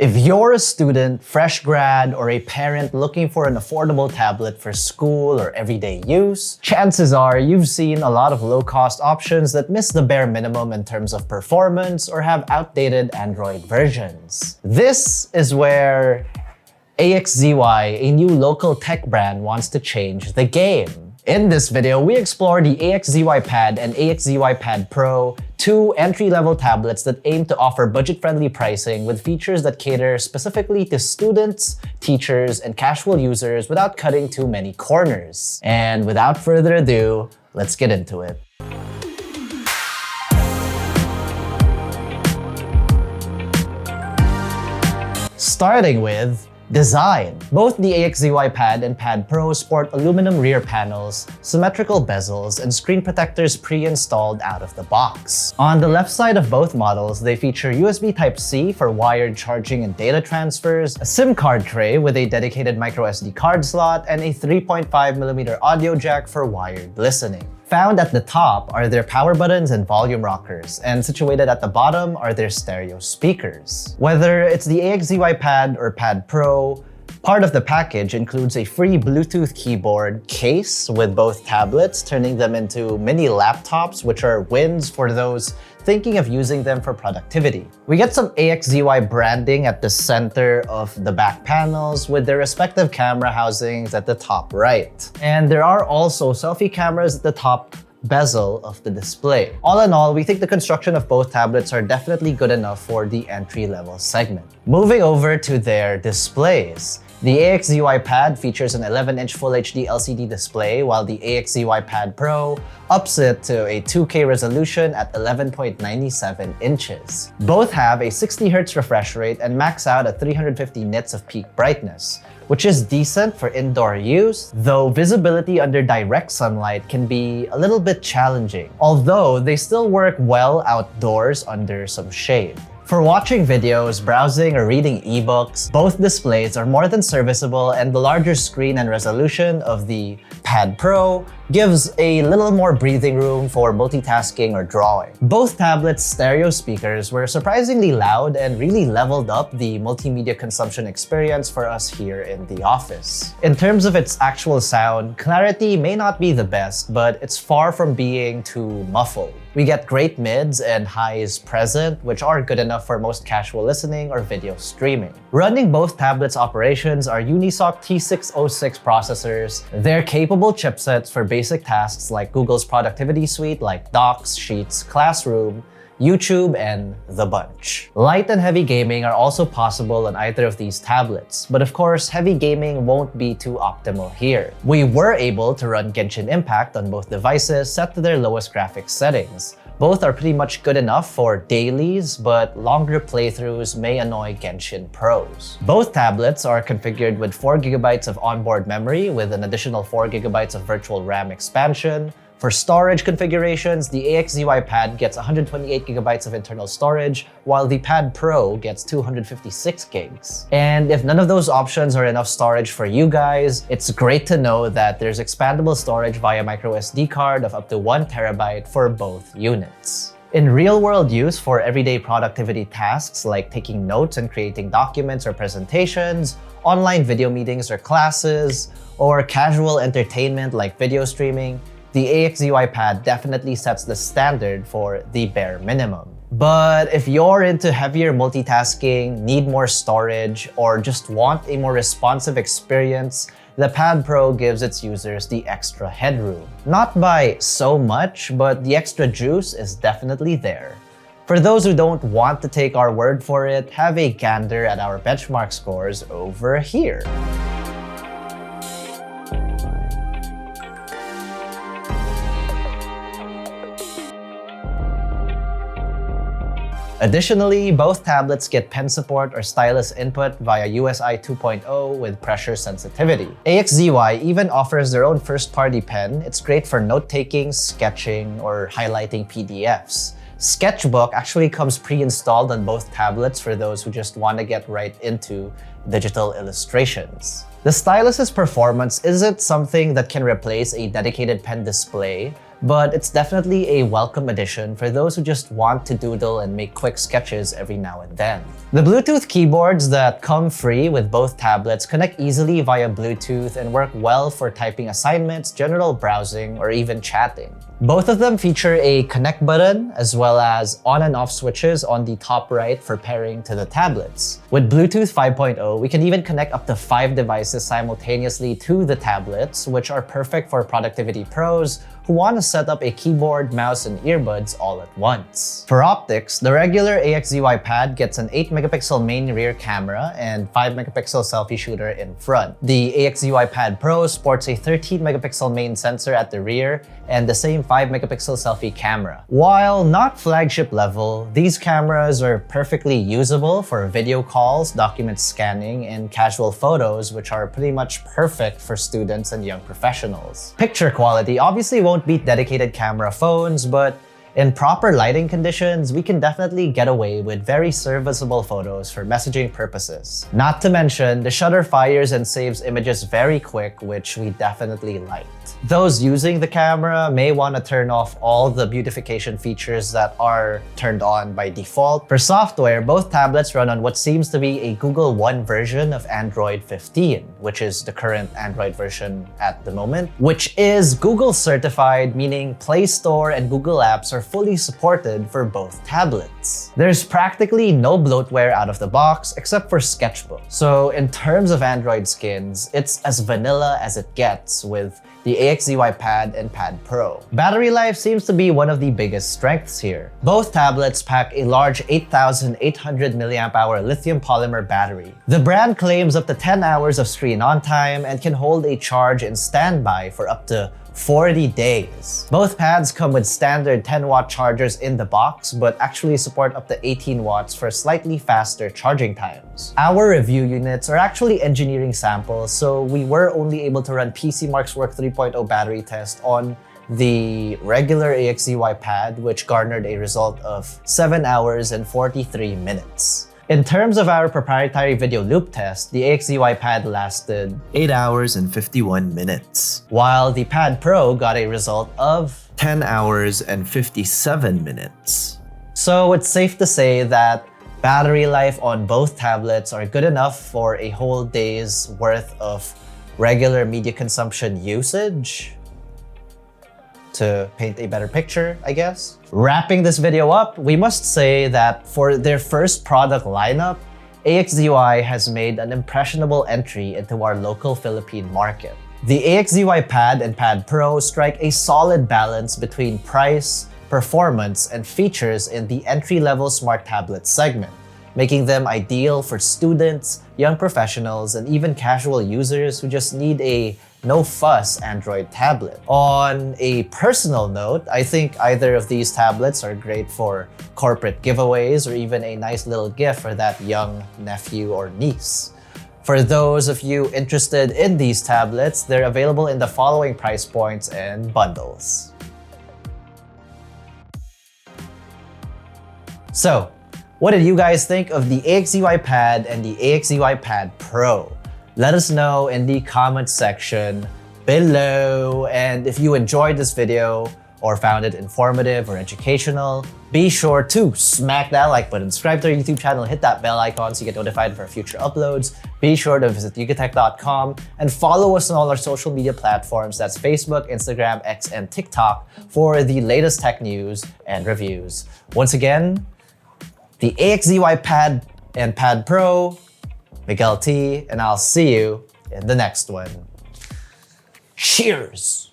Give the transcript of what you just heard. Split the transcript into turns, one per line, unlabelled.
If you're a student, fresh grad, or a parent looking for an affordable tablet for school or everyday use, chances are you've seen a lot of low-cost options that miss the bare minimum in terms of performance or have outdated Android versions. This is where AXZY, a new local tech brand, wants to change the game. In this video, we explore the AXZY Pad and AXZY Pad Pro, two entry-level tablets that aim to offer budget-friendly pricing with features that cater specifically to students, teachers, and casual users without cutting too many corners. And without further ado, let's get into it. Starting with design. Both the AXZY Pad and Pad Pro sport aluminum rear panels, symmetrical bezels, and screen protectors pre-installed out of the box. On the left side of both models, they feature USB Type-C for wired charging and data transfers, a SIM card tray with a dedicated microSD card slot, and a 3.5mm audio jack for wired listening. Found at the top are their power buttons and volume rockers, and situated at the bottom are their stereo speakers. Whether it's the AXZY Pad or Pad Pro, part of the package includes a free Bluetooth keyboard case with both tablets, turning them into mini laptops, which are wins for those thinking of using them for productivity. We get some AXZY branding at the center of the back panels with their respective camera housings at the top right. And there are also selfie cameras at the top bezel of the display. All in all, we think the construction of both tablets are definitely good enough for the entry-level segment. Moving over to their displays. The AXZY Pad features an 11-inch Full HD LCD display, while the AXZY Pad Pro ups it to a 2K resolution at 11.97 inches. Both have a 60Hz refresh rate and max out at 350 nits of peak brightness, which is decent for indoor use, though visibility under direct sunlight can be a little bit challenging, although they still work well outdoors under some shade. For watching videos, browsing, or reading ebooks, both displays are more than serviceable, and the larger screen and resolution of the Pad Pro gives a little more breathing room for multitasking or drawing. Both tablets' stereo speakers were surprisingly loud and really leveled up the multimedia consumption experience for us here in the office. In terms of its actual sound, clarity may not be the best, but it's far from being too muffled. We get great mids and highs present, which are good enough for most casual listening or video streaming. Running both tablets' operations are Unisoc T606 processors. They're capable chipsets for basic tasks like Google's productivity suite like Docs, Sheets, Classroom, YouTube, and the bunch. Light and heavy gaming are also possible on either of these tablets, but of course, heavy gaming won't be too optimal here. We were able to run Genshin Impact on both devices set to their lowest graphics settings. Both are pretty much good enough for dailies, but longer playthroughs may annoy Genshin pros. Both tablets are configured with 4GB of onboard memory with an additional 4GB of virtual RAM expansion. For storage configurations, the AXZY Pad gets 128GB of internal storage, while the Pad Pro gets 256 gigs. And if none of those options are enough storage for you guys, it's great to know that there's expandable storage via microSD card of up to 1TB for both units. In real-world use for everyday productivity tasks like taking notes and creating documents or presentations, online video meetings or classes, or casual entertainment like video streaming, the AXZY Pad definitely sets the standard for the bare minimum. But if you're into heavier multitasking, need more storage, or just want a more responsive experience, the Pad Pro gives its users the extra headroom. Not by so much, but the extra juice is definitely there. For those who don't want to take our word for it, have a gander at our benchmark scores over here. Additionally, both tablets get pen support or stylus input via USI 2.0 with pressure sensitivity. AXZY even offers their own first-party pen. It's great for note-taking, sketching, or highlighting PDFs. Sketchbook actually comes pre-installed on both tablets for those who just want to get right into digital illustrations. The stylus's performance isn't something that can replace a dedicated pen display, but it's definitely a welcome addition for those who just want to doodle and make quick sketches every now and then. The Bluetooth keyboards that come free with both tablets connect easily via Bluetooth and work well for typing assignments, general browsing, or even chatting. Both of them feature a connect button as well as on and off switches on the top right for pairing to the tablets. With Bluetooth 5.0, we can even connect up to 5 devices simultaneously to the tablets, which are perfect for productivity pros who want to set up a keyboard, mouse, and earbuds all at once. For optics, the regular AXZY pad gets an 8-megapixel main rear camera and 5-megapixel selfie shooter in front. The AXZY Pad Pro sports a 13-megapixel main sensor at the rear and the same 5-megapixel selfie camera. While not flagship level, these cameras are perfectly usable for video calls, document scanning, and casual photos, which are pretty much perfect for students and young professionals. Picture quality obviously won't beat dedicated camera phones, but in proper lighting conditions, we can definitely get away with very serviceable photos for messaging purposes. Not to mention, the shutter fires and saves images very quick, which we definitely liked. Those using the camera may want to turn off all the beautification features that are turned on by default. For software, both tablets run on what seems to be a Google One version of Android 15, which is the current Android version at the moment, which is Google certified, meaning Play Store and Google Apps are fully supported for both tablets. There's practically no bloatware out of the box except for Sketchbook. So in terms of Android skins, it's as vanilla as it gets with the AXZY Pad and Pad Pro. Battery life seems to be one of the biggest strengths here. Both tablets pack a large 8,800 mAh lithium polymer battery. The brand claims up to 10 hours of screen on time and can hold a charge in standby for up to 40 days. Both pads come with standard 10-watt chargers in the box, but actually support up to 18 watts for slightly faster charging times. Our review units are actually engineering samples, so we were only able to run PC Mark's Work 3.0 battery test on the regular AXZY pad, which garnered a result of 7 hours and 43 minutes. In terms of our proprietary video loop test, the AXZY pad lasted
8 hours and 51 minutes,
while the Pad Pro got a result of
10 hours and 57 minutes.
So it's safe to say that battery life on both tablets are good enough for a whole day's worth of regular media consumption usage. To paint a better picture, I guess. Wrapping this video up, we must say that for their first product lineup, AXZY has made an impressionable entry into our local Philippine market. The AXZY Pad and Pad Pro strike a solid balance between price, performance, and features in the entry-level smart tablet segment, making them ideal for students, young professionals, and even casual users who just need a no-fuss Android tablet. On a personal note, I think either of these tablets are great for corporate giveaways or even a nice little gift for that young nephew or niece. For those of you interested in these tablets, they're available in the following price points and bundles. So, what did you guys think of the AXZY Pad and the AXZY Pad Pro? Let us know in the comments section below. And if you enjoyed this video or found it informative or educational, be sure to smack that like button, subscribe to our YouTube channel, hit that bell icon so you get notified for future uploads. Be sure to visit yugatech.com and follow us on all our social media platforms. That's Facebook, Instagram, X, and TikTok for the latest tech news and reviews. Once again, the AXZY Pad and Pad Pro, Miguel T, and I'll see you in the next one. Cheers!